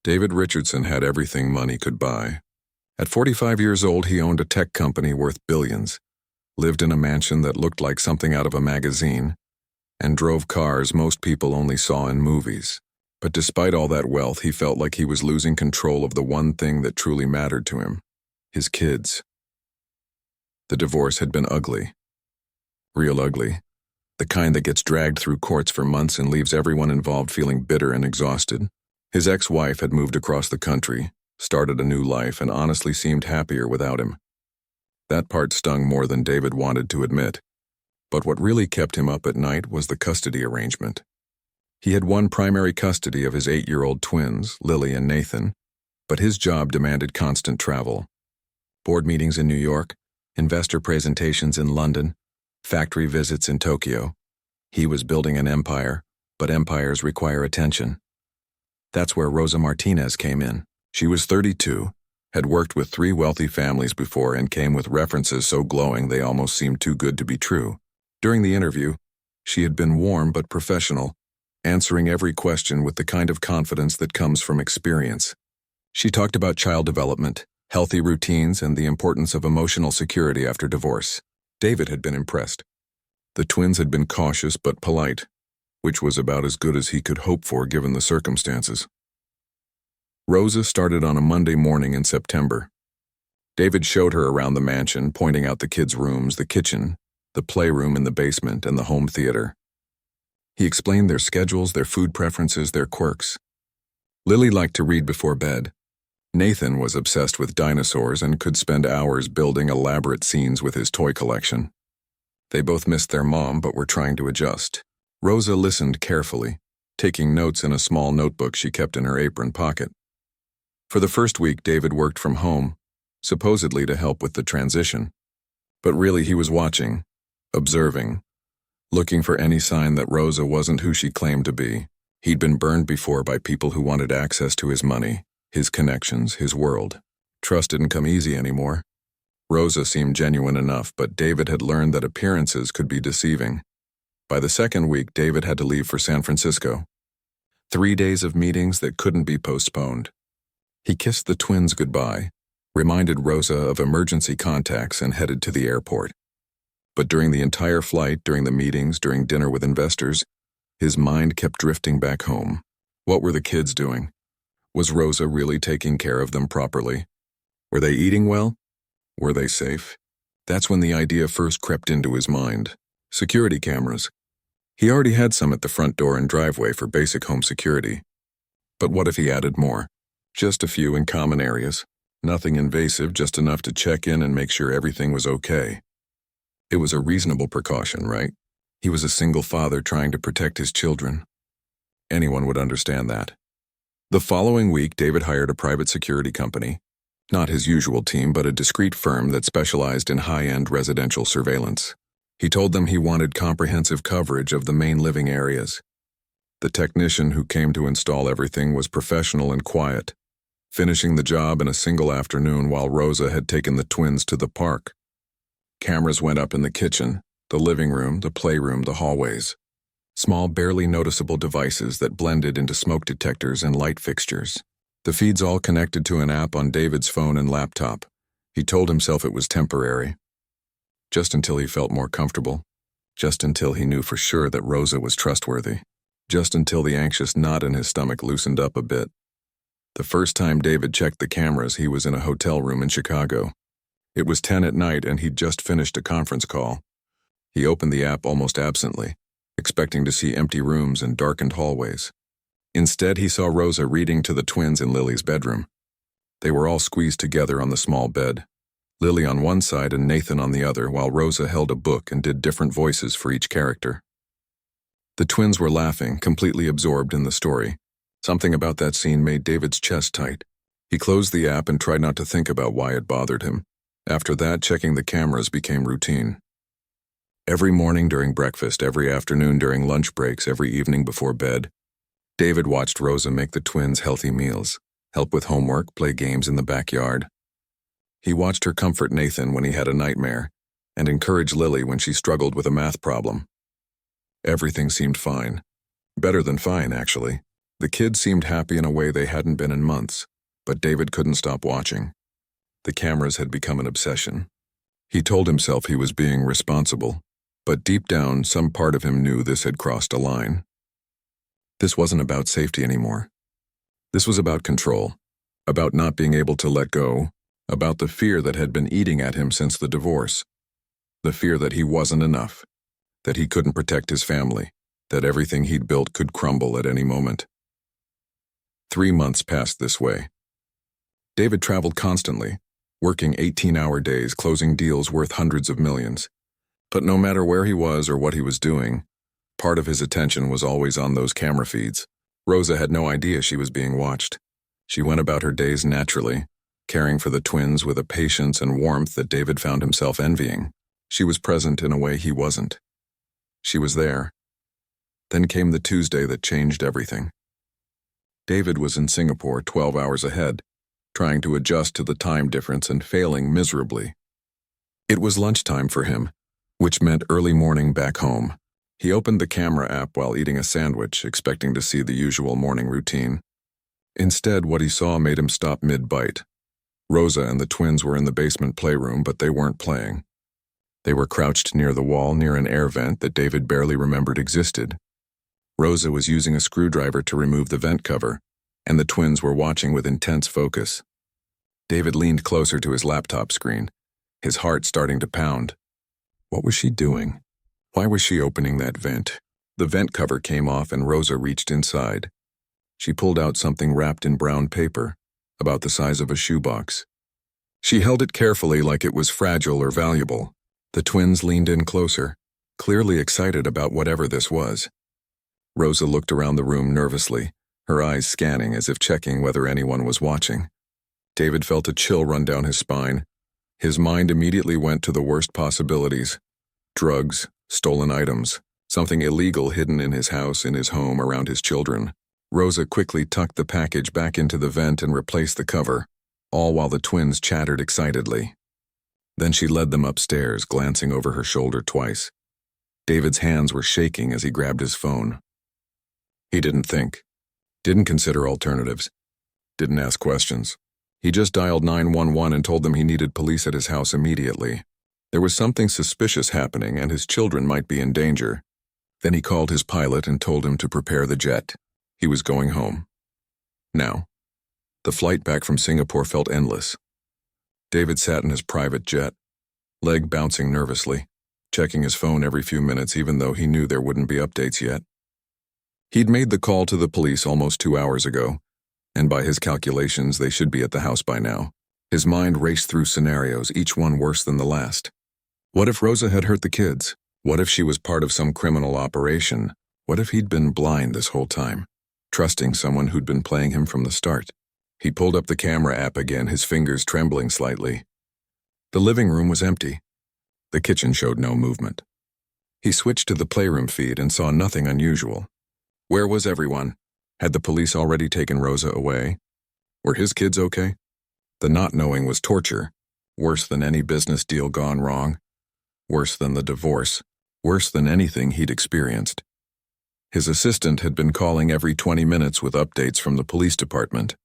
David Richardson had everything money could buy. At 45 years old, he owned a tech company worth billions, lived in a mansion that looked like something out of a magazine, and drove cars most people only saw in movies. But despite all that wealth, he felt like he was losing control of the one thing that truly mattered to him: his kids. The divorce had been ugly. Real ugly. The kind that gets dragged through courts for months and leaves everyone involved feeling bitter and exhausted. His ex-wife had moved across the country, started a new life, and honestly seemed happier without him. That part stung more than David wanted to admit. But what really kept him up at night was the custody arrangement. He had won primary custody of his 8-year-old twins, Lily and Nathan, but his job demanded constant travel. Board meetings in New York, investor presentations in London, factory visits in Tokyo. He was building an empire, but empires require attention. That's where Rosa Martinez came in. She was 32, had worked with 3 wealthy families before, and came with references so glowing they almost seemed too good to be true. During the interview, she had been warm but professional, answering every question with the kind of confidence that comes from experience. She talked about child development, healthy routines, and the importance of emotional security after divorce. David had been impressed. The twins had been cautious but polite, which was about as good as he could hope for given the circumstances. Rosa started on a Monday morning in September. David showed her around the mansion, pointing out the kids' rooms, the kitchen, the playroom in the basement, and the home theater. He explained their schedules, their food preferences, their quirks. Lily liked to read before bed. Nathan was obsessed with dinosaurs and could spend hours building elaborate scenes with his toy collection. They both missed their mom but were trying to adjust. Rosa listened carefully, taking notes in a small notebook she kept in her apron pocket. For the first week, David worked from home, supposedly to help with the transition. But really he was watching, observing, looking for any sign that Rosa wasn't who she claimed to be. He'd been burned before by people who wanted access to his money, his connections, his world. Trust didn't come easy anymore. Rosa seemed genuine enough, but David had learned that appearances could be deceiving. By the second week, David had to leave for San Francisco. 3 days of meetings that couldn't be postponed. He kissed the twins goodbye, reminded Rosa of emergency contacts, and headed to the airport. But during the entire flight, during the meetings, during dinner with investors, his mind kept drifting back home. What were the kids doing? Was Rosa really taking care of them properly? Were they eating well? Were they safe? That's when the idea first crept into his mind. Security cameras. He already had some at the front door and driveway for basic home security. But what if he added more? Just a few in common areas. Nothing invasive, just enough to check in and make sure everything was okay. It was a reasonable precaution, right? He was a single father trying to protect his children. Anyone would understand that. The following week, David hired a private security company. Not his usual team, but a discreet firm that specialized in high-end residential surveillance. He told them he wanted comprehensive coverage of the main living areas. The technician who came to install everything was professional and quiet, finishing the job in a single afternoon while Rosa had taken the twins to the park. Cameras went up in the kitchen, the living room, the playroom, the hallways. Small, barely noticeable devices that blended into smoke detectors and light fixtures. The feeds all connected to an app on David's phone and laptop. He told himself it was temporary. Just until he felt more comfortable. Just until he knew for sure that Rosa was trustworthy. Just until the anxious knot in his stomach loosened up a bit. The first time David checked the cameras, he was in a hotel room in Chicago. It was 10 at night and he'd just finished a conference call. He opened the app almost absently, expecting to see empty rooms and darkened hallways. Instead, he saw Rosa reading to the twins in Lily's bedroom. They were all squeezed together on the small bed, Lily on one side and Nathan on the other, while Rosa held a book and did different voices for each character. The twins were laughing, completely absorbed in the story. Something about that scene made David's chest tight. He closed the app and tried not to think about why it bothered him. After that, checking the cameras became routine. Every morning during breakfast, every afternoon during lunch breaks, every evening before bed, David watched Rosa make the twins healthy meals, help with homework, play games in the backyard. He watched her comfort Nathan when he had a nightmare, and encourage Lily when she struggled with a math problem. Everything seemed fine. Better than fine, actually. The kids seemed happy in a way they hadn't been in months, but David couldn't stop watching. The cameras had become an obsession. He told himself he was being responsible, but deep down, some part of him knew this had crossed a line. This wasn't about safety anymore. This was about control, about not being able to let go, about the fear that had been eating at him since the divorce. The fear that he wasn't enough, that he couldn't protect his family, that everything he'd built could crumble at any moment. 3 months passed this way. David traveled constantly, working 18-hour days, closing deals worth hundreds of millions. But no matter where he was or what he was doing, part of his attention was always on those camera feeds. Rosa had no idea she was being watched. She went about her days naturally, caring for the twins with a patience and warmth that David found himself envying. She was present in a way he wasn't. She was there. Then came the Tuesday that changed everything. David was in Singapore 12 hours ahead, trying to adjust to the time difference and failing miserably. It was lunchtime for him, which meant early morning back home. He opened the camera app while eating a sandwich, expecting to see the usual morning routine. Instead, what he saw made him stop mid-bite. Rosa and the twins were in the basement playroom, but they weren't playing. They were crouched near the wall near an air vent that David barely remembered existed. Rosa was using a screwdriver to remove the vent cover, and the twins were watching with intense focus. David leaned closer to his laptop screen, his heart starting to pound. What was she doing? Why was she opening that vent? The vent cover came off and Rosa reached inside. She pulled out something wrapped in brown paper, about the size of a shoebox. She held it carefully like it was fragile or valuable. The twins leaned in closer, clearly excited about whatever this was. Rosa looked around the room nervously, her eyes scanning as if checking whether anyone was watching. David felt a chill run down his spine. His mind immediately went to the worst possibilities. Drugs, stolen items, something illegal hidden in his house, in his home, around his children. Rosa quickly tucked the package back into the vent and replaced the cover, all while the twins chattered excitedly. Then she led them upstairs, glancing over her shoulder twice. David's hands were shaking as he grabbed his phone. He didn't think, didn't consider alternatives, didn't ask questions. He just dialed 911 and told them he needed police at his house immediately. There was something suspicious happening and his children might be in danger. Then he called his pilot and told him to prepare the jet. He was going home. Now. The flight back from Singapore felt endless. David sat in his private jet, leg bouncing nervously, checking his phone every few minutes even though he knew there wouldn't be updates yet. He'd made the call to the police almost 2 hours ago, and by his calculations they should be at the house by now. His mind raced through scenarios, each one worse than the last. What if Rosa had hurt the kids? What if she was part of some criminal operation? What if he'd been blind this whole time, trusting someone who'd been playing him from the start? He pulled up the camera app again, his fingers trembling slightly. The living room was empty. The kitchen showed no movement. He switched to the playroom feed and saw nothing unusual. Where was everyone? Had the police already taken Rosa away? Were his kids okay? The not knowing was torture, worse than any business deal gone wrong, worse than the divorce, worse than anything he'd experienced. His assistant had been calling every 20 minutes with updates from the police department,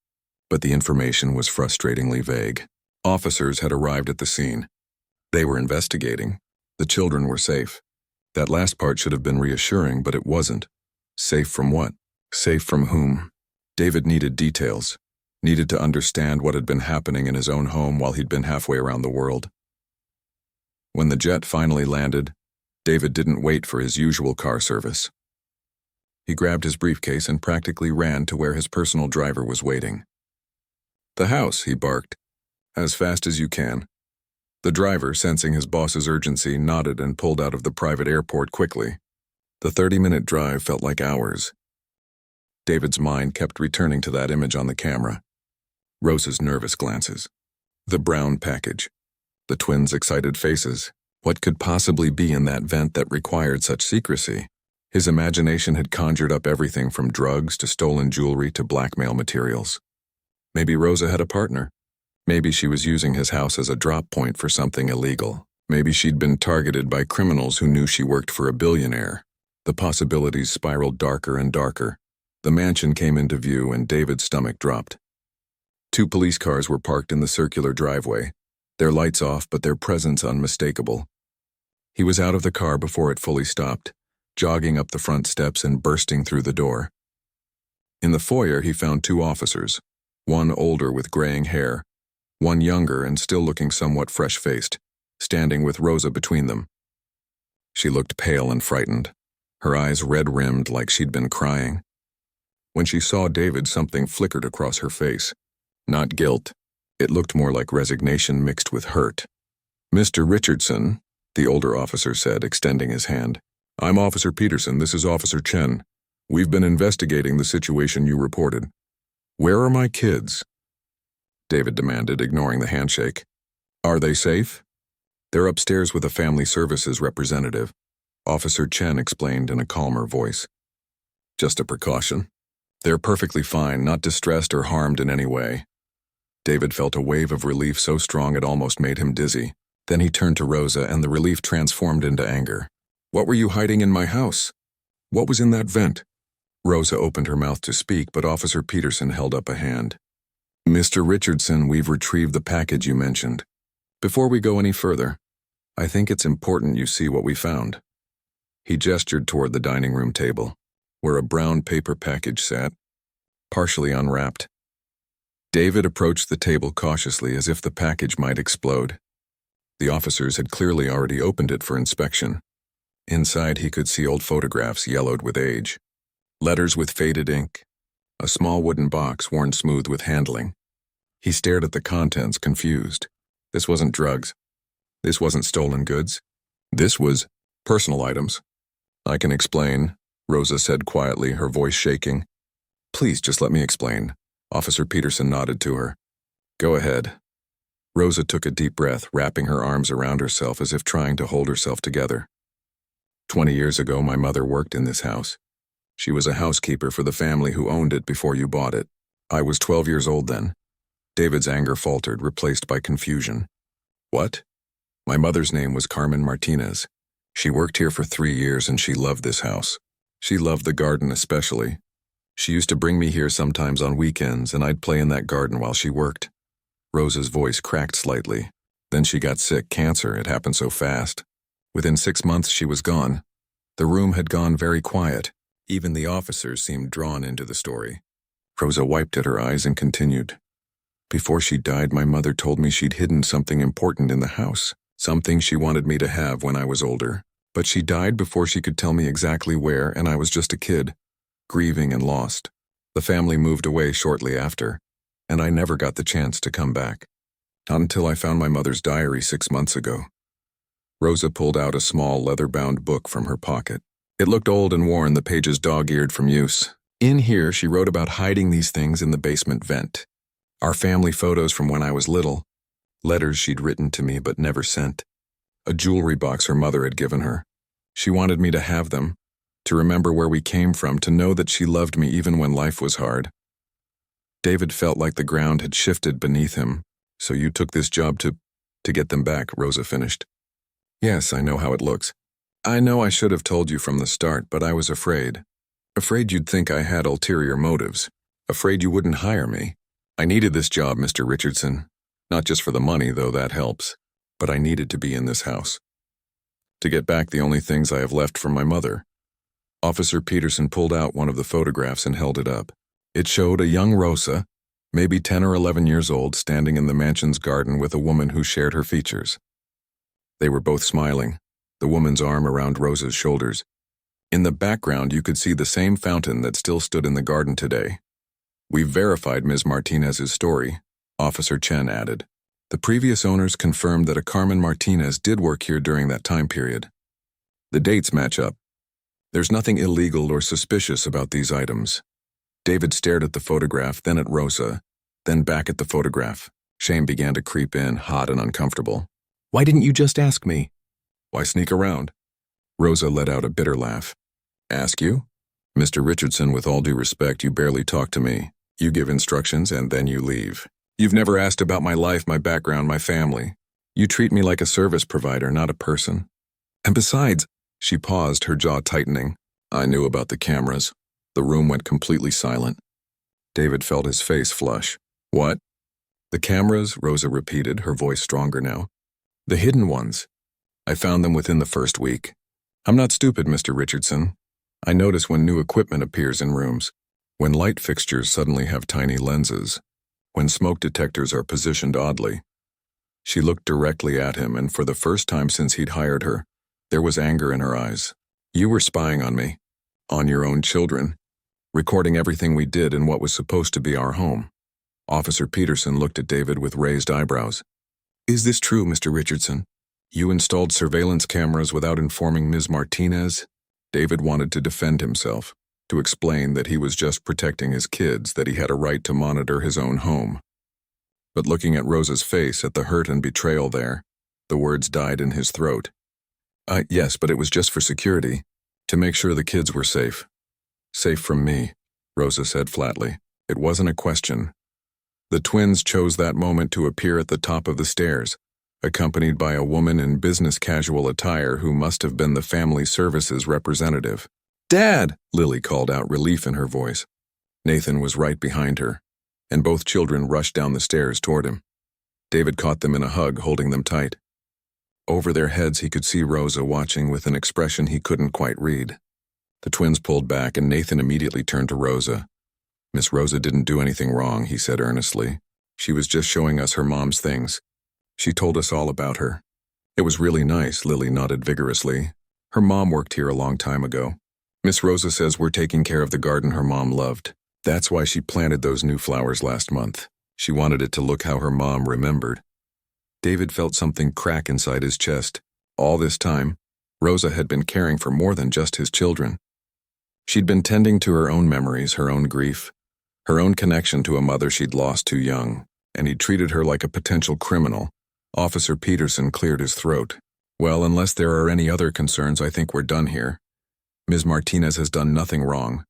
but the information was frustratingly vague. Officers had arrived at the scene. They were investigating. The children were safe. That last part should have been reassuring, but it wasn't. Safe from what? Safe from whom? David needed details, needed to understand what had been happening in his own home while he'd been halfway around the world. When the jet finally landed, David didn't wait for his usual car service. He grabbed his briefcase and practically ran to where his personal driver was waiting. "The house," he barked. "As fast as you can." The driver, sensing his boss's urgency, nodded and pulled out of the private airport quickly. The 30-minute drive felt like hours. David's mind kept returning to that image on the camera. Rosa's nervous glances. The brown package. The twins' excited faces. What could possibly be in that vent that required such secrecy? His imagination had conjured up everything from drugs to stolen jewelry to blackmail materials. Maybe Rosa had a partner. Maybe she was using his house as a drop point for something illegal. Maybe she'd been targeted by criminals who knew she worked for a billionaire. The possibilities spiraled darker and darker. The mansion came into view and David's stomach dropped. 2 police cars were parked in the circular driveway, their lights off but their presence unmistakable. He was out of the car before it fully stopped, jogging up the front steps and bursting through the door. In the foyer he found 2 officers, one older with graying hair, one younger and still looking somewhat fresh-faced, standing with Rosa between them. She looked pale and frightened, her eyes red-rimmed like she'd been crying. When she saw David, something flickered across her face. Not guilt. It looked more like resignation mixed with hurt. "Mr. Richardson," the older officer said, extending his hand. "I'm Officer Peterson. This is Officer Chen. We've been investigating the situation you reported. Where are my kids?" David demanded, ignoring the handshake. "Are they safe?" "They're upstairs with a family services representative," Officer Chen explained in a calmer voice. "Just a precaution. They're perfectly fine, not distressed or harmed in any way." David felt a wave of relief so strong it almost made him dizzy. Then he turned to Rosa and the relief transformed into anger. "What were you hiding in my house? What was in that vent?" Rosa opened her mouth to speak, but Officer Peterson held up a hand. "Mr. Richardson, we've retrieved the package you mentioned. Before we go any further, I think it's important you see what we found." He gestured toward the dining room table, where a brown paper package sat, partially unwrapped. David approached the table cautiously as if the package might explode. The officers had clearly already opened it for inspection. Inside he could see old photographs yellowed with age, letters with faded ink, a small wooden box worn smooth with handling. He stared at the contents, confused. This wasn't drugs. This wasn't stolen goods. This was personal items. "I can explain," Rosa said quietly, her voice shaking. "Please just let me explain." Officer Peterson nodded to her. "Go ahead." Rosa took a deep breath, wrapping her arms around herself as if trying to hold herself together. 20 years ago, my mother worked in this house. She was a housekeeper for the family who owned it before you bought it. I was 12 years old then. David's anger faltered, replaced by confusion. "What?" "My mother's name was Carmen Martinez. She worked here for 3 years and she loved this house. She loved the garden especially. She used to bring me here sometimes on weekends and I'd play in that garden while she worked." Rosa's voice cracked slightly. "Then she got sick, cancer. It happened so fast. Within 6 months she was gone. The room had gone very quiet. Even the officers seemed drawn into the story." Rosa wiped at her eyes and continued. "Before she died, my mother told me she'd hidden something important in the house, something she wanted me to have when I was older. But she died before she could tell me exactly where, and I was just a kid, grieving and lost. The family moved away shortly after, and I never got the chance to come back. Not until I found my mother's diary 6 months ago." Rosa pulled out a small leather-bound book from her pocket. It looked old and worn, the pages dog-eared from use. In here, she wrote about hiding these things in the basement vent. Our family photos from when I was little, letters she'd written to me but never sent, a jewelry box her mother had given her. She wanted me to have them, to remember where we came from, to know that she loved me even when life was hard. David felt like the ground had shifted beneath him. "So you took this job to get them back," Rosa finished. "Yes, I know how it looks. I know I should have told you from the start, but I was afraid. Afraid you'd think I had ulterior motives. Afraid you wouldn't hire me. I needed this job, Mr. Richardson. Not just for the money, though that helps, but I needed to be in this house. To get back the only things I have left from my mother." Officer Peterson pulled out one of the photographs and held it up. It showed a young Rosa, maybe 10 or 11 years old, standing in the mansion's garden with a woman who shared her features. They were both smiling, the woman's arm around Rosa's shoulders. In the background, you could see the same fountain that still stood in the garden today. "We've verified Ms. Martinez's story," Officer Chen added. "The previous owners confirmed that a Carmen Martinez did work here during that time period. The dates match up. There's nothing illegal or suspicious about these items." David stared at the photograph, then at Rosa, then back at the photograph. Shame began to creep in, hot and uncomfortable. "Why didn't you just ask me?" "Why sneak around?" Rosa let out a bitter laugh. "Ask you? Mr. Richardson, with all due respect, you barely talk to me. You give instructions and then you leave. You've never asked about my life, my background, my family. You treat me like a service provider, not a person. And besides," she paused, her jaw tightening, "I knew about the cameras. The room went completely silent. David felt his face flush. What? The cameras, Rosa repeated, her voice stronger now. The hidden ones. I found them within the first week. I'm not stupid, Mr. Richardson. I notice when new equipment appears in rooms, when light fixtures suddenly have tiny lenses, when smoke detectors are positioned oddly. She looked directly at him, and for the first time since he'd hired her, there was anger in her eyes. You were spying on me, on your own children, recording everything we did in what was supposed to be our home. Officer Peterson looked at David with raised eyebrows. Is this true, Mr. Richardson? You installed surveillance cameras without informing Ms. Martinez? David wanted to defend himself, to explain that he was just protecting his kids, that he had a right to monitor his own home. But looking at Rosa's face, at the hurt and betrayal there, the words died in his throat. Yes, but it was just for security, to make sure the kids were safe. Safe from me, Rosa said flatly. It wasn't a question. The twins chose that moment to appear at the top of the stairs, accompanied by a woman in business casual attire who must have been the family services representative. Dad! Lily called out, relief in her voice. Nathan was right behind her, and both children rushed down the stairs toward him. David caught them in a hug, holding them tight. Over their heads he could see Rosa watching with an expression he couldn't quite read. The twins pulled back, and Nathan immediately turned to Rosa. Miss Rosa didn't do anything wrong, he said earnestly. She was just showing us her mom's things. She told us all about her. It was really nice, Lily nodded vigorously. Her mom worked here a long time ago. Miss Rosa says we're taking care of the garden her mom loved. That's why she planted those new flowers last month. She wanted it to look how her mom remembered. David felt something crack inside his chest. All this time, Rosa had been caring for more than just his children. She'd been tending to her own memories, her own grief, her own connection to a mother she'd lost too young, and he'd treated her like a potential criminal. Officer Peterson cleared his throat. Well, unless there are any other concerns, I think we're done here. Ms. Martinez has done nothing wrong.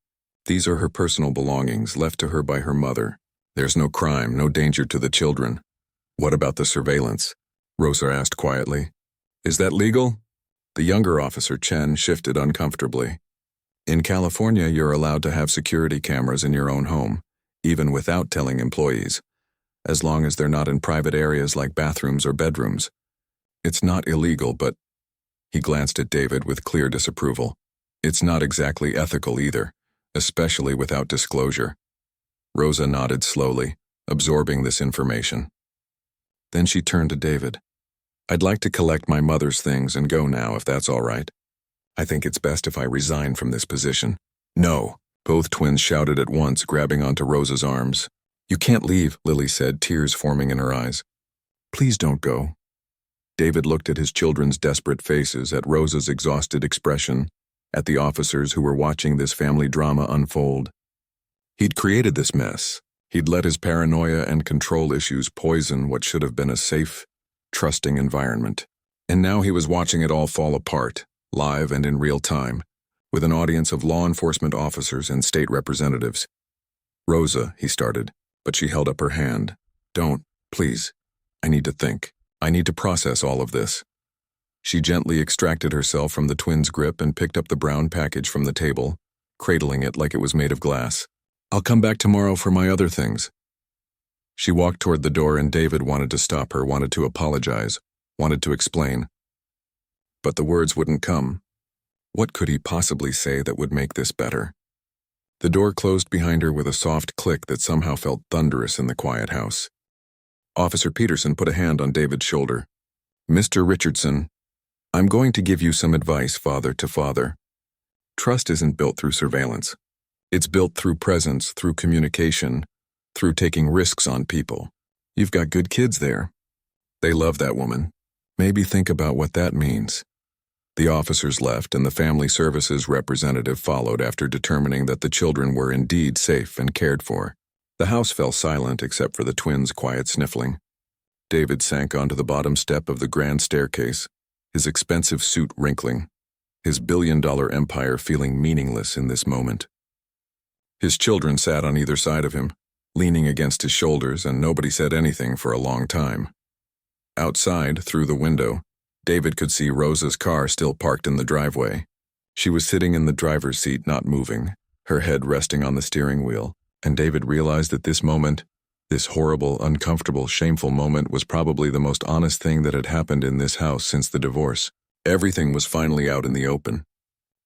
These are her personal belongings, left to her by her mother. There's no crime, no danger to the children. What about the surveillance? Rosa asked quietly. Is that legal? The younger officer, Chen, shifted uncomfortably. In California, you're allowed to have security cameras in your own home, even without telling employees, as long as they're not in private areas like bathrooms or bedrooms. It's not illegal, but... He glanced at David with clear disapproval. It's not exactly ethical either, especially without disclosure. Rosa nodded slowly, absorbing this information. Then she turned to David. I'd like to collect my mother's things and go now, if that's all right. I think it's best if I resign from this position. No, both twins shouted at once, grabbing onto Rosa's arms. You can't leave, Lily said, tears forming in her eyes. Please don't go. David looked at his children's desperate faces, at Rosa's exhausted expression, at the officers who were watching this family drama unfold. He'd created this mess. He'd let his paranoia and control issues poison what should have been a safe, trusting environment. And now he was watching it all fall apart, live and in real time, with an audience of law enforcement officers and state representatives. Rosa, he started, but she held up her hand. Don't, please. I need to think. I need to process all of this. She gently extracted herself from the twins' grip and picked up the brown package from the table, cradling it like it was made of glass. I'll come back tomorrow for my other things. She walked toward the door, and David wanted to stop her, wanted to apologize, wanted to explain. But the words wouldn't come. What could he possibly say that would make this better? The door closed behind her with a soft click that somehow felt thunderous in the quiet house. Officer Peterson put a hand on David's shoulder. Mr. Richardson, I'm going to give you some advice, father to father. Trust isn't built through surveillance. It's built through presence, through communication, through taking risks on people. You've got good kids there. They love that woman. Maybe think about what that means. The officers left, and the family services representative followed after determining that the children were indeed safe and cared for. The house fell silent except for the twins' quiet sniffling. David sank onto the bottom step of the grand staircase, his expensive suit wrinkling, his billion-dollar empire feeling meaningless in this moment. His children sat on either side of him, leaning against his shoulders, and nobody said anything for a long time. Outside, through the window, David could see Rosa's car still parked in the driveway. She was sitting in the driver's seat, not moving, her head resting on the steering wheel, and David realized that this moment, this horrible, uncomfortable, shameful moment, was probably the most honest thing that had happened in this house since the divorce. Everything was finally out in the open.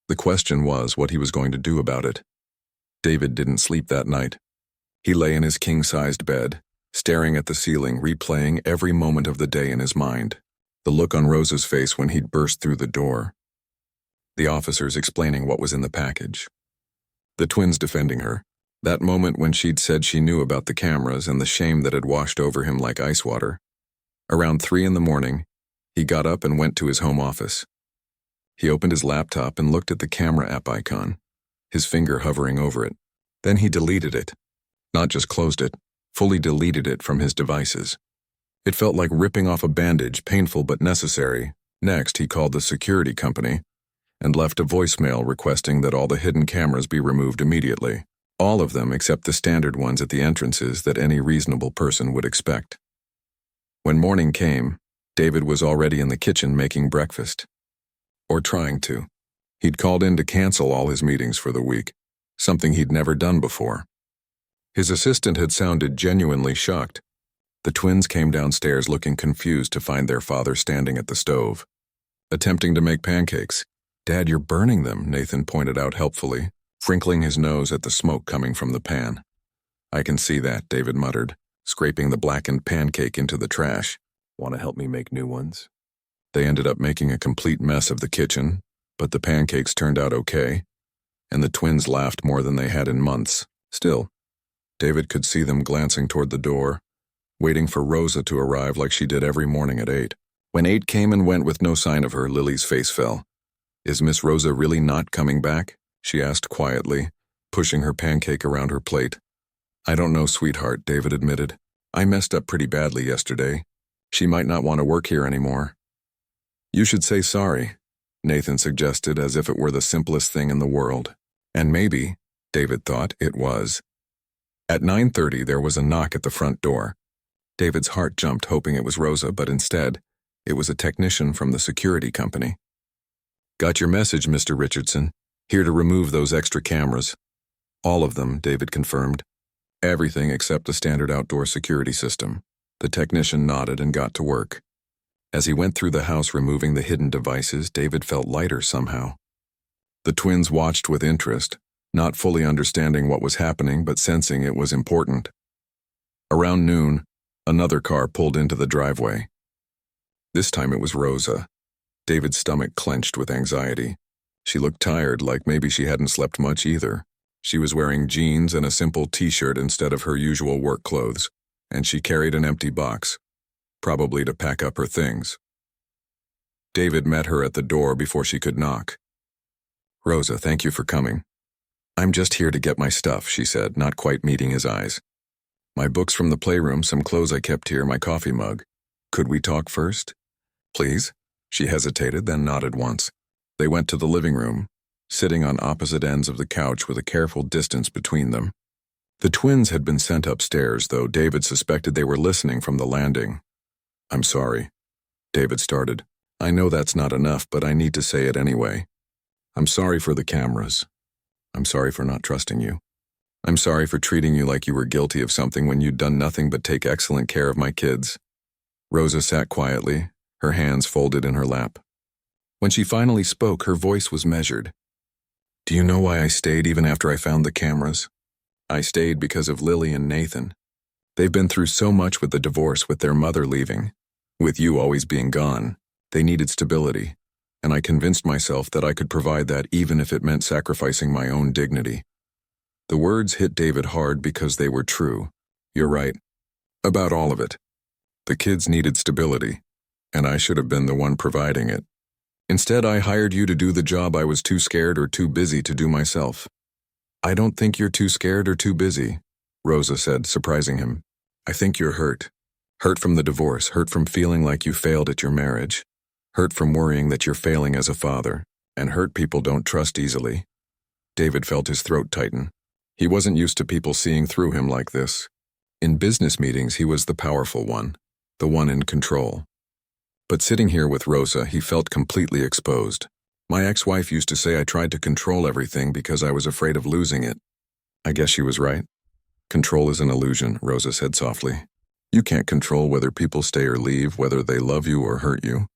The question was what he was going to do about it. David didn't sleep that night. He lay in his king-sized bed, staring at the ceiling, replaying every moment of the day in his mind. The look on Rosa's face when he'd burst through the door. The officers explaining what was in the package. The twins defending her. That moment when she'd said she knew about the cameras and the shame that had washed over him like ice water. Around 3 a.m, he got up and went to his home office. He opened his laptop and looked at the camera app icon, his finger hovering over it. Then he deleted it. Not just closed it, fully deleted it from his devices. It felt like ripping off a bandage, painful but necessary. Next, he called the security company and left a voicemail requesting that all the hidden cameras be removed immediately. All of them except the standard ones at the entrances that any reasonable person would expect. When morning came, David was already in the kitchen making breakfast. Or trying to. He'd called in to cancel all his meetings for the week, something he'd never done before. His assistant had sounded genuinely shocked. The twins came downstairs looking confused to find their father standing at the stove, attempting to make pancakes. "Dad, you're burning them," Nathan pointed out helpfully, crinkling his nose at the smoke coming from the pan. "I can see that," David muttered, scraping the blackened pancake into the trash. "Want to help me make new ones?" They ended up making a complete mess of the kitchen, but the pancakes turned out okay, and the twins laughed more than they had in months. Still, David could see them glancing toward the door, waiting for Rosa to arrive like she did every morning at 8. When 8 came and went with no sign of her, Lily's face fell. "Is Miss Rosa really not coming back?" she asked quietly, pushing her pancake around her plate. "I don't know, sweetheart," David admitted. "I messed up pretty badly yesterday. She might not want to work here anymore." "You should say sorry," Nathan suggested, as if it were the simplest thing in the world. And maybe, David thought, it was. At 9:30, there was a knock at the front door. David's heart jumped, hoping it was Rosa, but instead, it was a technician from the security company. "Got your message, Mr. Richardson. Here to remove those extra cameras." "All of them," David confirmed. "Everything except the standard outdoor security system." The technician nodded and got to work. As he went through the house removing the hidden devices, David felt lighter somehow. The twins watched with interest, not fully understanding what was happening but sensing it was important. Around noon, another car pulled into the driveway. This time it was Rosa. David's stomach clenched with anxiety. She looked tired, like maybe she hadn't slept much either. She was wearing jeans and a simple t-shirt instead of her usual work clothes, and she carried an empty box, probably to pack up her things. David met her at the door before she could knock. "Rosa, thank you for coming." "I'm just here to get my stuff," she said, not quite meeting his eyes. "My books from the playroom, some clothes I kept here, my coffee mug. Could we talk first?" "Please?" She hesitated, then nodded once. They went to the living room, sitting on opposite ends of the couch with a careful distance between them. The twins had been sent upstairs, though David suspected they were listening from the landing. "I'm sorry," David started. "I know that's not enough, but I need to say it anyway. I'm sorry for the cameras. I'm sorry for not trusting you. I'm sorry for treating you like you were guilty of something when you'd done nothing but take excellent care of my kids." Rosa sat quietly, her hands folded in her lap. When she finally spoke, her voice was measured. "Do you know why I stayed even after I found the cameras? I stayed because of Lily and Nathan. They've been through so much with the divorce, with their mother leaving, with you always being gone. They needed stability, and I convinced myself that I could provide that even if it meant sacrificing my own dignity." The words hit David hard because they were true. You're right. About all of it. The kids needed stability, and I should have been the one providing it. Instead, I hired you to do the job I was too scared or too busy to do myself. "I don't think you're too scared or too busy," Rosa said, surprising him. "I think you're hurt. Hurt from the divorce, hurt from feeling like you failed at your marriage, hurt from worrying that you're failing as a father, and hurt people don't trust easily." David felt his throat tighten. He wasn't used to people seeing through him like this. In business meetings, he was the powerful one, the one in control. But sitting here with Rosa, he felt completely exposed. My ex-wife used to say I tried to control everything because I was afraid of losing it. I guess she was right. Control is an illusion, Rosa said softly. You can't control whether people stay or leave, whether they love you or hurt you.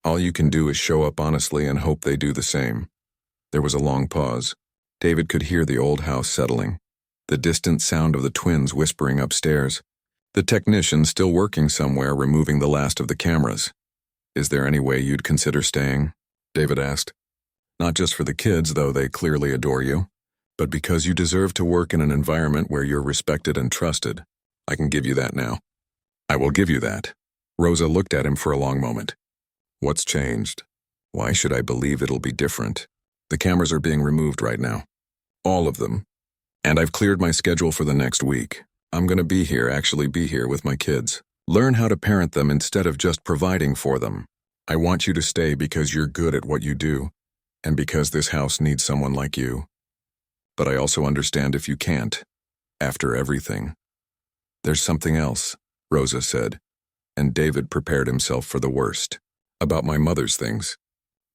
All you can do is show up honestly and hope they do the same. There was a long pause. David could hear the old house settling, the distant sound of the twins whispering upstairs, the technician still working somewhere removing the last of the cameras. Is there any way you'd consider staying? David asked. Not just for the kids, though they clearly adore you, but because you deserve to work in an environment where you're respected and trusted. I can give you that now. I will give you that. Rosa looked at him for a long moment. What's changed? Why should I believe it'll be different? The cameras are being removed right now. All of them. And I've cleared my schedule for the next week. I'm gonna actually be here with my kids. Learn how to parent them instead of just providing for them. I want you to stay because you're good at what you do, and because this house needs someone like you. But I also understand if you can't, after everything. There's something else, Rosa said, and David prepared himself for the worst. About my mother's things.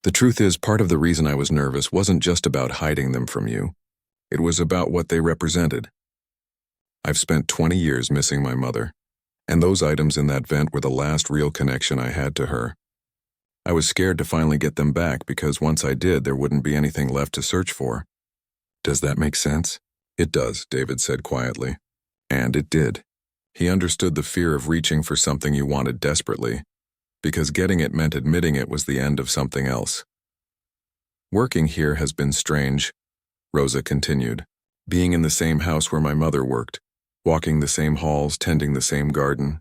The truth is, part of the reason I was nervous wasn't just about hiding them from you. It was about what they represented. I've spent 20 years missing my mother, and those items in that vent were the last real connection I had to her. I was scared to finally get them back because once I did, there wouldn't be anything left to search for. Does that make sense? It does, David said quietly. And it did. He understood the fear of reaching for something you wanted desperately, because getting it meant admitting it was the end of something else. Working here has been strange, Rosa continued. Being in the same house where my mother worked, walking the same halls, tending the same garden.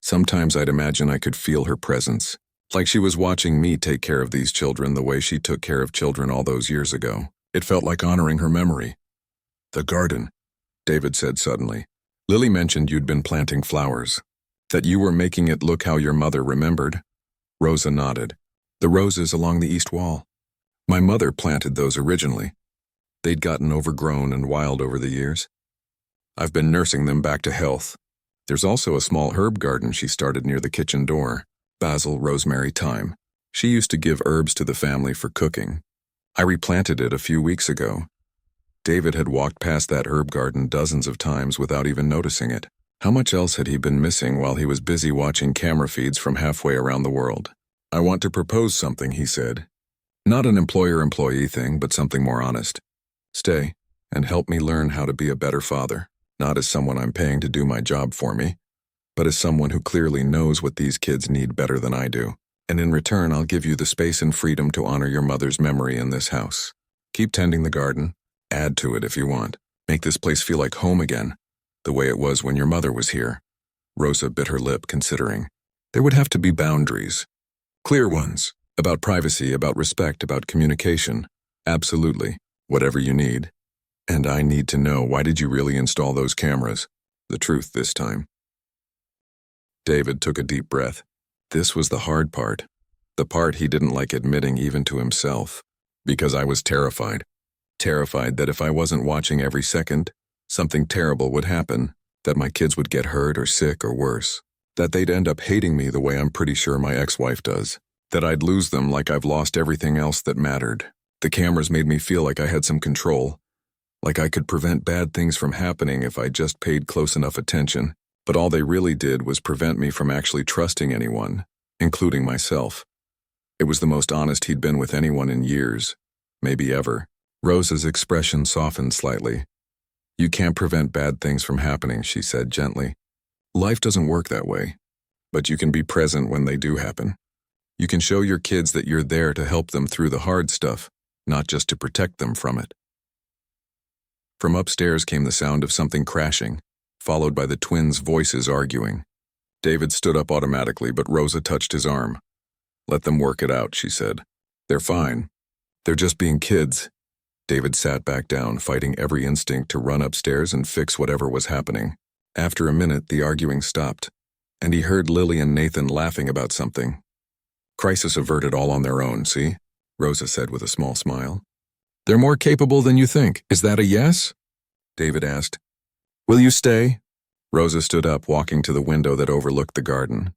Sometimes I'd imagine I could feel her presence, like she was watching me take care of these children the way she took care of children all those years ago. It felt like honoring her memory. The garden, David said suddenly. Lily mentioned you'd been planting flowers, that you were making it look how your mother remembered. Rosa nodded. The roses along the east wall. My mother planted those originally. They'd gotten overgrown and wild over the years. I've been nursing them back to health. There's also a small herb garden she started near the kitchen door. Basil, rosemary, thyme. She used to give herbs to the family for cooking. I replanted it a few weeks ago. David had walked past that herb garden dozens of times without even noticing it. How much else had he been missing while he was busy watching camera feeds from halfway around the world? I want to propose something, he said. Not an employer-employee thing, but something more honest. Stay, and help me learn how to be a better father, not as someone I'm paying to do my job for me, but as someone who clearly knows what these kids need better than I do. And in return, I'll give you the space and freedom to honor your mother's memory in this house. Keep tending the garden. Add to it if you want. Make this place feel like home again, the way it was when your mother was here. Rosa bit her lip, considering. There would have to be boundaries. Clear ones. About privacy, about respect, about communication. Absolutely. Whatever you need. And I need to know, why did you really install those cameras? The truth this time. David took a deep breath. This was the hard part. The part he didn't like admitting even to himself. Because I was terrified. Terrified that if I wasn't watching every second, something terrible would happen, that my kids would get hurt or sick or worse, that they'd end up hating me the way I'm pretty sure my ex-wife does, that I'd lose them like I've lost everything else that mattered. The cameras made me feel like I had some control, like I could prevent bad things from happening if I just paid close enough attention, but all they really did was prevent me from actually trusting anyone, including myself. It was the most honest he'd been with anyone in years, maybe ever. Rosa's expression softened slightly. You can't prevent bad things from happening, she said gently. Life doesn't work that way, but you can be present when they do happen. You can show your kids that you're there to help them through the hard stuff, not just to protect them from it. From upstairs came the sound of something crashing, followed by the twins' voices arguing. David stood up automatically, but Rosa touched his arm. Let them work it out, she said. They're fine. They're just being kids. David sat back down, fighting every instinct to run upstairs and fix whatever was happening. After a minute, the arguing stopped, and he heard Lily and Nathan laughing about something. Crisis averted all on their own, see? Rosa said with a small smile. They're more capable than you think. Is that a yes? David asked. Will you stay? Rosa stood up, walking to the window that overlooked the garden.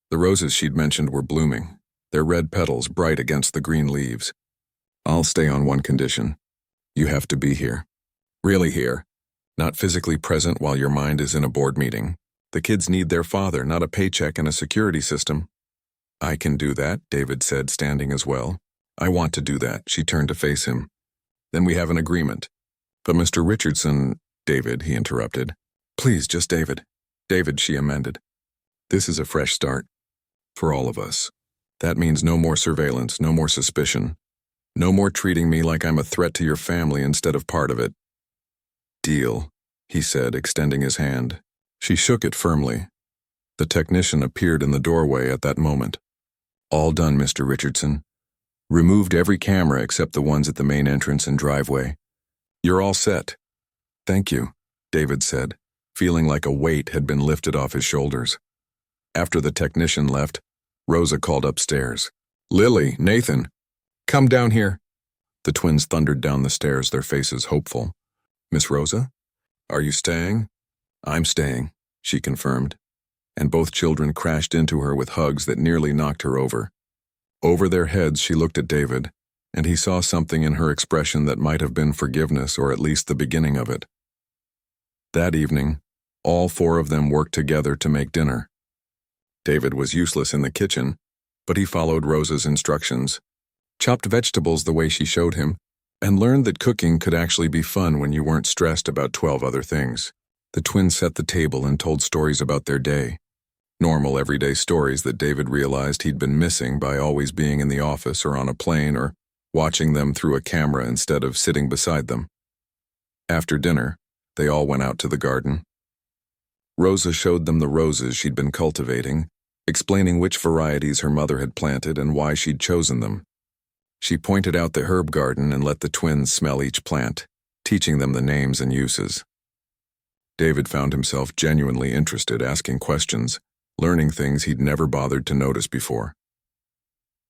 The roses she'd mentioned were blooming, their red petals bright against the green leaves. I'll stay on one condition. You have to be here. Really here. Not physically present while your mind is in a board meeting. The kids need their father, not a paycheck and a security system. I can do that, David said, standing as well. I want to do that. She turned to face him. Then we have an agreement. But Mr. Richardson, David, he interrupted. Please, just David. David, she amended. This is a fresh start. For all of us. That means no more surveillance, no more suspicion. No more treating me like I'm a threat to your family instead of part of it. Deal, he said, extending his hand. She shook it firmly. The technician appeared in the doorway at that moment. All done, Mr. Richardson. Removed every camera except the ones at the main entrance and driveway. You're all set. Thank you, David said, feeling like a weight had been lifted off his shoulders. After the technician left, Rosa called upstairs. Lily, Nathan, come down here. The twins thundered down the stairs, their faces hopeful. Miss Rosa? Are you staying? I'm staying, she confirmed, and both children crashed into her with hugs that nearly knocked her over. Over their heads she looked at David, and he saw something in her expression that might have been forgiveness or at least the beginning of it. That evening, all four of them worked together to make dinner. David was useless in the kitchen, but he followed Rosa's instructions, chopped vegetables the way she showed him, and learned that cooking could actually be fun when you weren't stressed about 12 other things. The twins set the table and told stories about their day. Normal, everyday stories that David realized he'd been missing by always being in the office or on a plane or watching them through a camera instead of sitting beside them. After dinner, they all went out to the garden. Rosa showed them the roses she'd been cultivating, explaining which varieties her mother had planted and why she'd chosen them. She pointed out the herb garden and let the twins smell each plant, teaching them the names and uses. David found himself genuinely interested, asking questions, learning things he'd never bothered to notice before.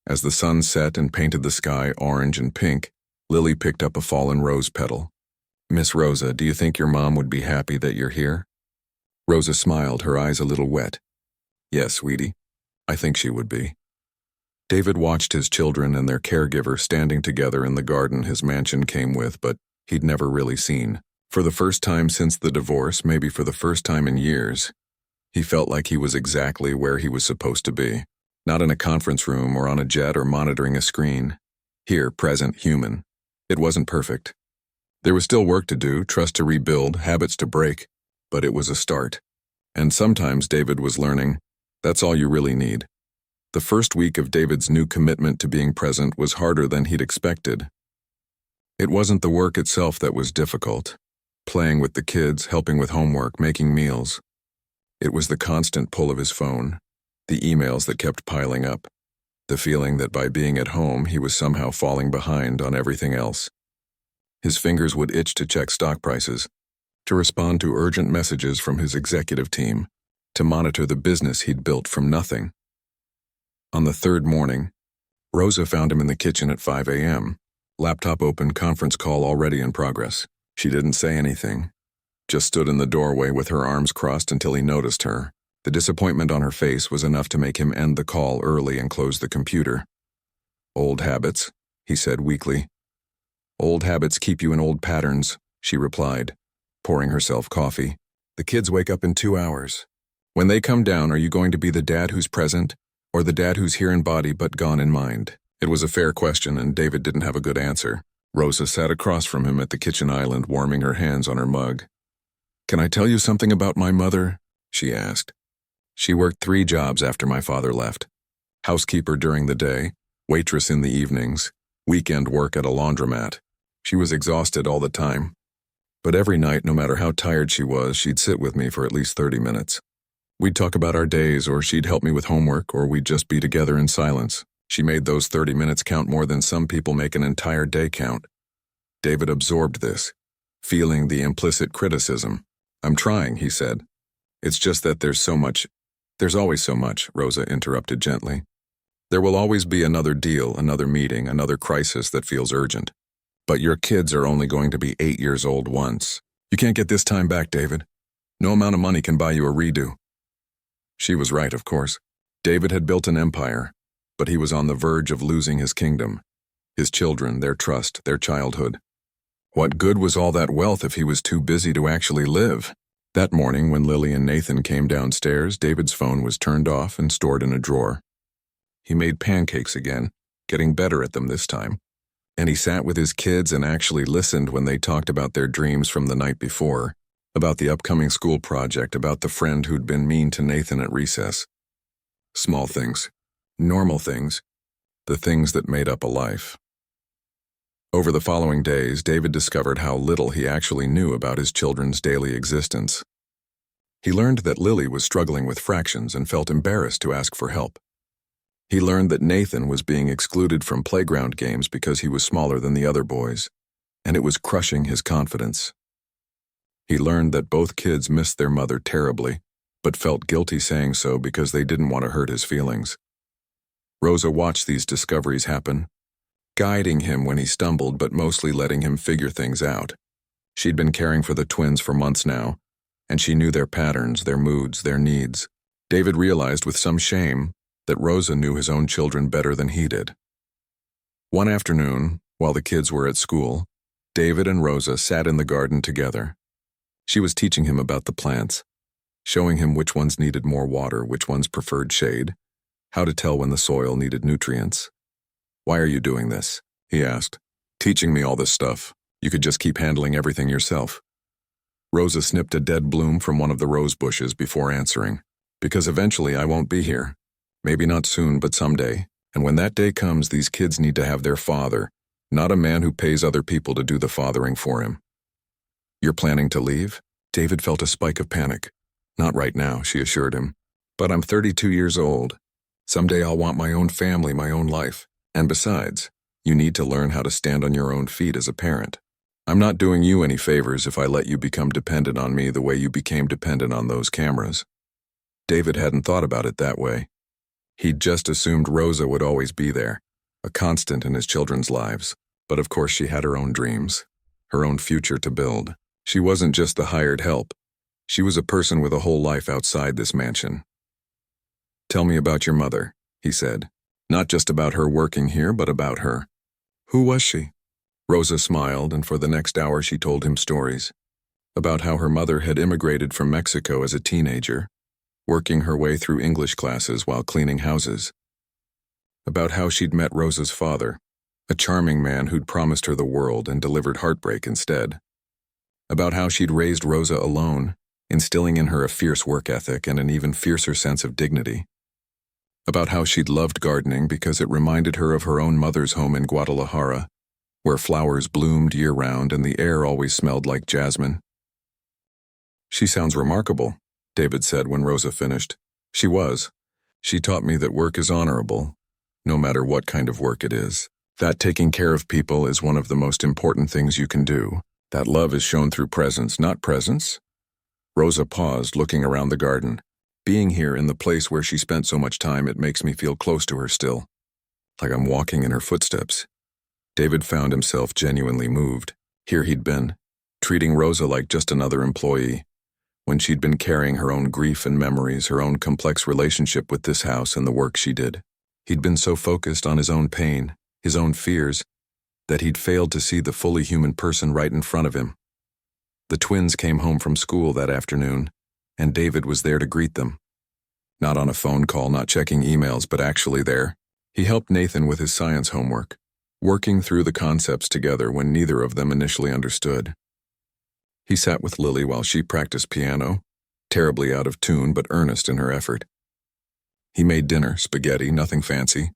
As the sun set and painted the sky orange and pink, Lily picked up a fallen rose petal. Miss Rosa, do you think your mom would be happy that you're here? Rosa smiled, her eyes a little wet. Yes, sweetie, I think she would be. David watched his children and their caregiver standing together in the garden his mansion came with, but he'd never really seen. For the first time since the divorce, maybe for the first time in years, he felt like he was exactly where he was supposed to be. Not in a conference room or on a jet or monitoring a screen. Here, present, human. It wasn't perfect. There was still work to do, trust to rebuild, habits to break, but it was a start. And sometimes David was learning, that's all you really need. The first week of David's new commitment to being present was harder than he'd expected. It wasn't the work itself that was difficult. Playing with the kids, helping with homework, making meals. It was the constant pull of his phone, the emails that kept piling up, the feeling that by being at home he was somehow falling behind on everything else. His fingers would itch to check stock prices, to respond to urgent messages from his executive team, to monitor the business he'd built from nothing. On the third morning, Rosa found him in the kitchen at 5 a.m., laptop open, conference call already in progress. She didn't say anything, just stood in the doorway with her arms crossed until he noticed her. The disappointment on her face was enough to make him end the call early and close the computer. Old habits, he said weakly. Old habits keep you in old patterns, she replied, pouring herself coffee. The kids wake up in 2 hours. When they come down, are you going to be the dad who's present, or the dad who's here in body but gone in mind? It was a fair question, and David didn't have a good answer. Rosa sat across from him at the kitchen island, warming her hands on her mug. Can I tell you something about my mother? She asked. She worked 3 jobs after my father left. Housekeeper during the day, waitress in the evenings, weekend work at a laundromat. She was exhausted all the time. But every night, no matter how tired she was, she'd sit with me for at least 30 minutes. We'd talk about our days, or she'd help me with homework, or we'd just be together in silence. She made those 30 minutes count more than some people make an entire day count. David absorbed this, feeling the implicit criticism. I'm trying, he said. It's just that there's so much. There's always so much, Rosa interrupted gently. There will always be another deal, another meeting, another crisis that feels urgent. But your kids are only going to be 8 years old once. You can't get this time back, David. No amount of money can buy you a redo. She was right, of course. David had built an empire, but he was on the verge of losing his kingdom. His children, their trust, their childhood. What good was all that wealth if he was too busy to actually live? That morning, when Lily and Nathan came downstairs, David's phone was turned off and stored in a drawer. He made pancakes again, getting better at them this time. And he sat with his kids and actually listened when they talked about their dreams from the night before, about the upcoming school project, about the friend who'd been mean to Nathan at recess. Small things, normal things, the things that made up a life. Over the following days, David discovered how little he actually knew about his children's daily existence. He learned that Lily was struggling with fractions and felt embarrassed to ask for help. He learned that Nathan was being excluded from playground games because he was smaller than the other boys, and it was crushing his confidence. He learned that both kids missed their mother terribly, but felt guilty saying so because they didn't want to hurt his feelings. Rosa watched these discoveries happen, guiding him when he stumbled but mostly letting him figure things out. She'd been caring for the twins for months now, and she knew their patterns, their moods, their needs. David realized with some shame that Rosa knew his own children better than he did. One afternoon, while the kids were at school, David and Rosa sat in the garden together. She was teaching him about the plants, showing him which ones needed more water, which ones preferred shade, how to tell when the soil needed nutrients. "Why are you doing this?" he asked. "Teaching me all this stuff. You could just keep handling everything yourself." Rosa snipped a dead bloom from one of the rose bushes before answering. "Because eventually I won't be here. Maybe not soon, but someday. And when that day comes, these kids need to have their father, not a man who pays other people to do the fathering for him." "You're planning to leave?" David felt a spike of panic. "Not right now," she assured him. "But I'm 32 years old. Someday I'll want my own family, my own life. And besides, you need to learn how to stand on your own feet as a parent. I'm not doing you any favors if I let you become dependent on me the way you became dependent on those cameras." David hadn't thought about it that way. He'd just assumed Rosa would always be there, a constant in his children's lives. But of course she had her own dreams, her own future to build. She wasn't just the hired help. She was a person with a whole life outside this mansion. "Tell me about your mother," he said. "Not just about her working here, but about her." "Who was she?" Rosa smiled, and for the next hour she told him stories. About how her mother had immigrated from Mexico as a teenager, working her way through English classes while cleaning houses. About how she'd met Rosa's father, a charming man who'd promised her the world and delivered heartbreak instead. About how she'd raised Rosa alone, instilling in her a fierce work ethic and an even fiercer sense of dignity. About how she'd loved gardening because it reminded her of her own mother's home in Guadalajara, where flowers bloomed year-round and the air always smelled like jasmine. "She sounds remarkable," David said when Rosa finished. "She was. She taught me that work is honorable, no matter what kind of work it is. That taking care of people is one of the most important things you can do. That love is shown through presence, not presence." Rosa paused, looking around the garden. "Being here in the place where she spent so much time, it makes me feel close to her still. Like I'm walking in her footsteps." David found himself genuinely moved. Here he'd been, treating Rosa like just another employee, when she'd been carrying her own grief and memories, her own complex relationship with this house and the work she did. He'd been so focused on his own pain, his own fears, that he'd failed to see the fully human person right in front of him. The twins came home from school that afternoon, and David was there to greet them. Not on a phone call, not checking emails, but actually there. He helped Nathan with his science homework, working through the concepts together when neither of them initially understood. He sat with Lily while she practiced piano, terribly out of tune but earnest in her effort. He made dinner, spaghetti, nothing fancy,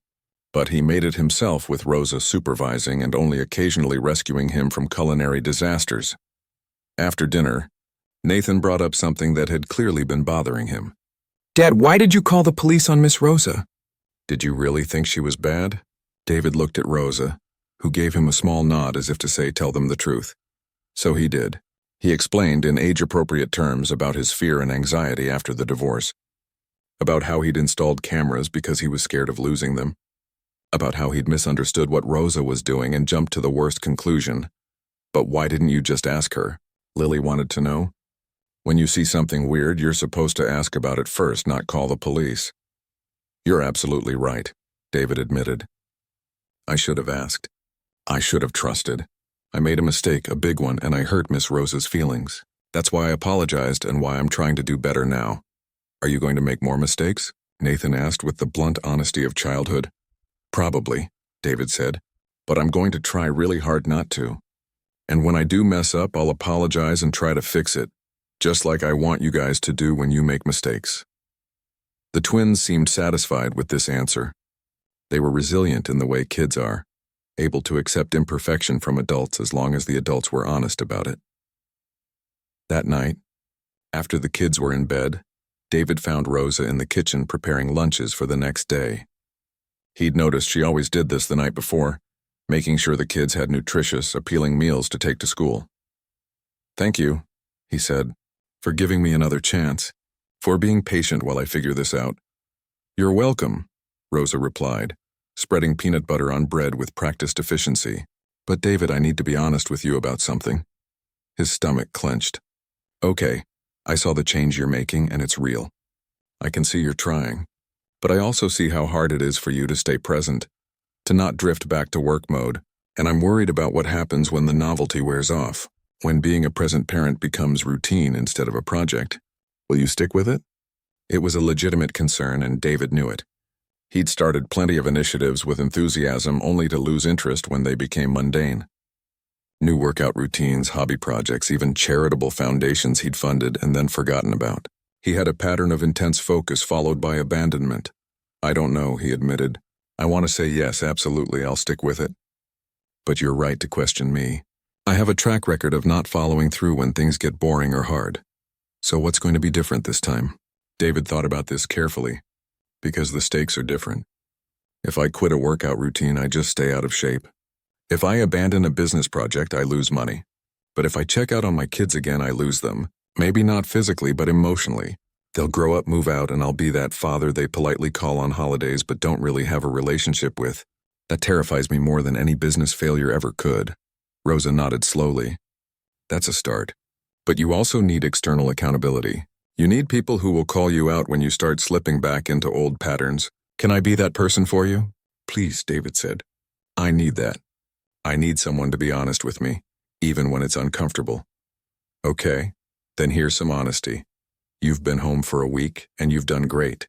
but he made it himself with Rosa supervising and only occasionally rescuing him from culinary disasters. After dinner, Nathan brought up something that had clearly been bothering him. "Dad, why did you call the police on Miss Rosa?" "Did you really think she was bad?" David looked at Rosa, who gave him a small nod as if to say, "Tell them the truth." So he did. He explained in age-appropriate terms about his fear and anxiety after the divorce, about how he'd installed cameras because he was scared of losing them, about how he'd misunderstood what Rosa was doing and jumped to the worst conclusion. "But why didn't you just ask her?" Lily wanted to know. "When you see something weird, you're supposed to ask about it first, not call the police." "You're absolutely right," David admitted. "I should have asked." I should have trusted. I made a mistake, a big one, and I hurt Miss Rosa's feelings. That's why I apologized and why I'm trying to do better now. Are you going to make more mistakes? Nathan asked with the blunt honesty of childhood. Probably, David said, but I'm going to try really hard not to. And when I do mess up, I'll apologize and try to fix it, just like I want you guys to do when you make mistakes. The twins seemed satisfied with this answer. They were resilient in the way kids are, able to accept imperfection from adults as long as the adults were honest about it. That night, after the kids were in bed, David found Rosa in the kitchen preparing lunches for the next day. He'd noticed she always did this the night before, making sure the kids had nutritious, appealing meals to take to school. "Thank you," he said, "for giving me another chance, for being patient while I figure this out." "You're welcome," Rosa replied, spreading peanut butter on bread with practiced efficiency. "But David, I need to be honest with you about something." His stomach clenched. "Okay, I saw the change you're making and it's real. I can see you're trying. But I also see how hard it is for you to stay present, to not drift back to work mode, and I'm worried about what happens when the novelty wears off, when being a present parent becomes routine instead of a project. Will you stick with it?" It was a legitimate concern, and David knew it. He'd started plenty of initiatives with enthusiasm only to lose interest when they became mundane. New workout routines, hobby projects, even charitable foundations he'd funded and then forgotten about. He had a pattern of intense focus followed by abandonment. "I don't know," he admitted. "I want to say yes, absolutely, I'll stick with it. But you're right to question me. I have a track record of not following through when things get boring or hard. So what's going to be different this time?" David thought about this carefully, because the stakes are different. If I quit a workout routine, I just stay out of shape. If I abandon a business project, I lose money. But if I check out on my kids again, I lose them. Maybe not physically, but emotionally. They'll grow up, move out, and I'll be that father they politely call on holidays but don't really have a relationship with. That terrifies me more than any business failure ever could. Rosa nodded slowly. That's a start. But you also need external accountability. You need people who will call you out when you start slipping back into old patterns. Can I be that person for you? Please, David said. I need that. I need someone to be honest with me, even when it's uncomfortable. Okay, then here's some honesty. You've been home for a week, and you've done great.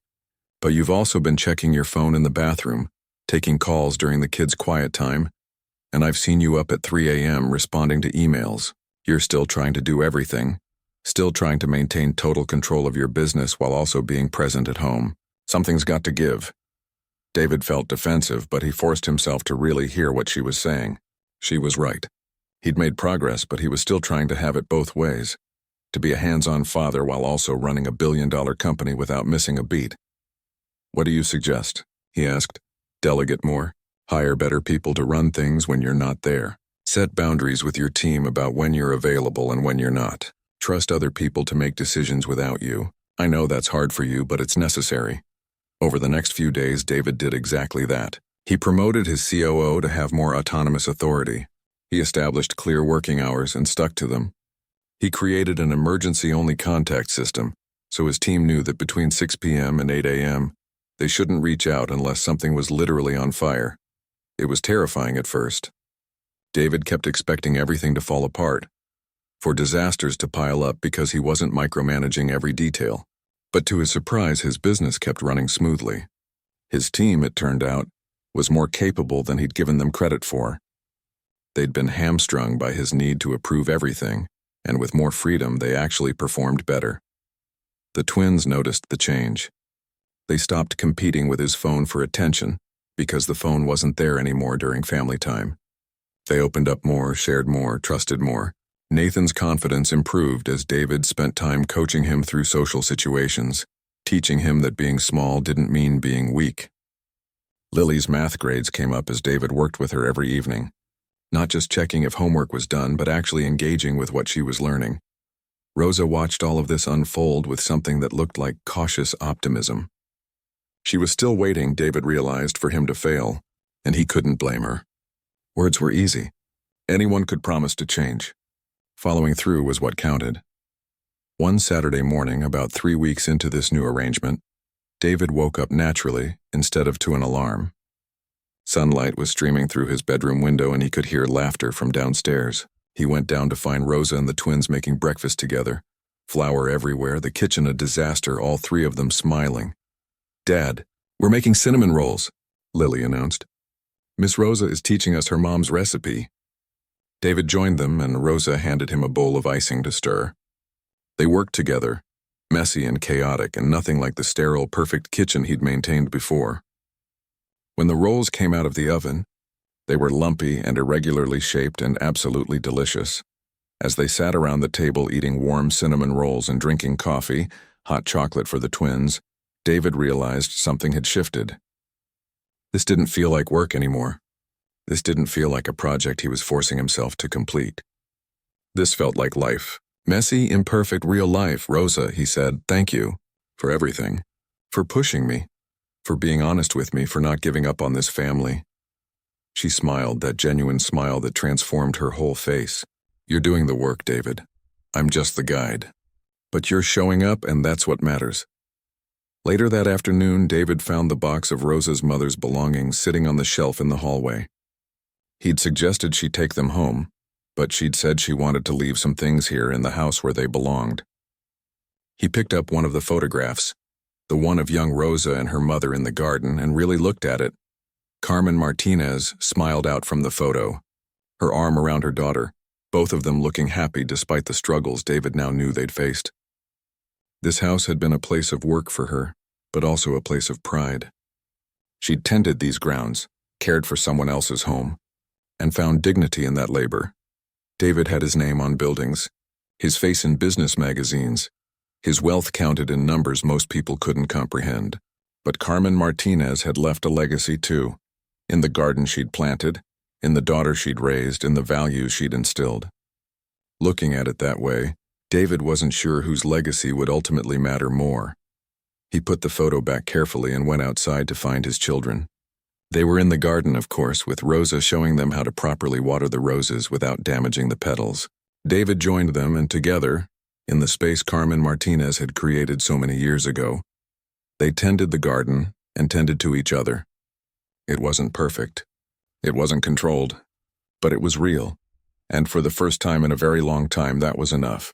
But you've also been checking your phone in the bathroom, taking calls during the kids' quiet time, and I've seen you up at 3 a.m. responding to emails. You're still trying to do everything, still trying to maintain total control of your business while also being present at home. Something's got to give. David felt defensive, but he forced himself to really hear what she was saying. She was right. He'd made progress, but he was still trying to have it both ways. To be a hands-on father while also running a billion-dollar company without missing a beat. What do you suggest? He asked. Delegate more. Hire better people to run things when you're not there. Set boundaries with your team about when you're available and when you're not. Trust other people to make decisions without you. I know that's hard for you, but it's necessary. Over the next few days, David did exactly that. He promoted his COO to have more autonomous authority. He established clear working hours and stuck to them. He created an emergency-only contact system, so his team knew that between 6 p.m. and 8 a.m., they shouldn't reach out unless something was literally on fire. It was terrifying at first. David kept expecting everything to fall apart, for disasters to pile up because he wasn't micromanaging every detail. But to his surprise, his business kept running smoothly. His team, it turned out, was more capable than he'd given them credit for. They'd been hamstrung by his need to approve everything, and with more freedom, they actually performed better. The twins noticed the change. They stopped competing with his phone for attention because the phone wasn't there anymore during family time. They opened up more, shared more, trusted more. Nathan's confidence improved as David spent time coaching him through social situations, teaching him that being small didn't mean being weak. Lily's math grades came up as David worked with her every evening, not just checking if homework was done, but actually engaging with what she was learning. Rosa watched all of this unfold with something that looked like cautious optimism. She was still waiting, David realized, for him to fail, and he couldn't blame her. Words were easy. Anyone could promise to change. Following through was what counted. One Saturday morning, about 3 weeks into this new arrangement, David woke up naturally instead of to an alarm. Sunlight was streaming through his bedroom window and he could hear laughter from downstairs. He went down to find Rosa and the twins making breakfast together. Flour everywhere, the kitchen a disaster, all three of them smiling. "Dad, we're making cinnamon rolls," Lily announced. "Miss Rosa is teaching us her mom's recipe." David joined them and Rosa handed him a bowl of icing to stir. They worked together, messy and chaotic and nothing like the sterile, perfect kitchen he'd maintained before. When the rolls came out of the oven, they were lumpy and irregularly shaped and absolutely delicious. As they sat around the table eating warm cinnamon rolls and drinking coffee, hot chocolate for the twins, David realized something had shifted. This didn't feel like work anymore. This didn't feel like a project he was forcing himself to complete. This felt like life. "Messy, imperfect, real life, Rosa," he said. "Thank you for everything. For pushing me. For being honest with me, for not giving up on this family." She smiled, that genuine smile that transformed her whole face. "You're doing the work, David. I'm just the guide. But you're showing up, and that's what matters." Later that afternoon, David found the box of Rosa's mother's belongings sitting on the shelf in the hallway. He'd suggested she take them home, but she'd said she wanted to leave some things here in the house where they belonged. He picked up one of the photographs, the one of young Rosa and her mother in the garden, and really looked at it. Carmen Martinez smiled out from the photo, her arm around her daughter, both of them looking happy despite the struggles David now knew they'd faced. This house had been a place of work for her, but also a place of pride. She'd tended these grounds, cared for someone else's home, and found dignity in that labor. David had his name on buildings, his face in business magazines, his wealth counted in numbers most people couldn't comprehend. But Carmen Martinez had left a legacy too, in the garden she'd planted, in the daughter she'd raised, in the values she'd instilled. Looking at it that way, David wasn't sure whose legacy would ultimately matter more. He put the photo back carefully and went outside to find his children. They were in the garden, of course, with Rosa showing them how to properly water the roses without damaging the petals. David joined them, and together, in the space Carmen Martinez had created so many years ago, they tended the garden and tended to each other. It wasn't perfect. It wasn't controlled. But it was real. And for the first time in a very long time, that was enough.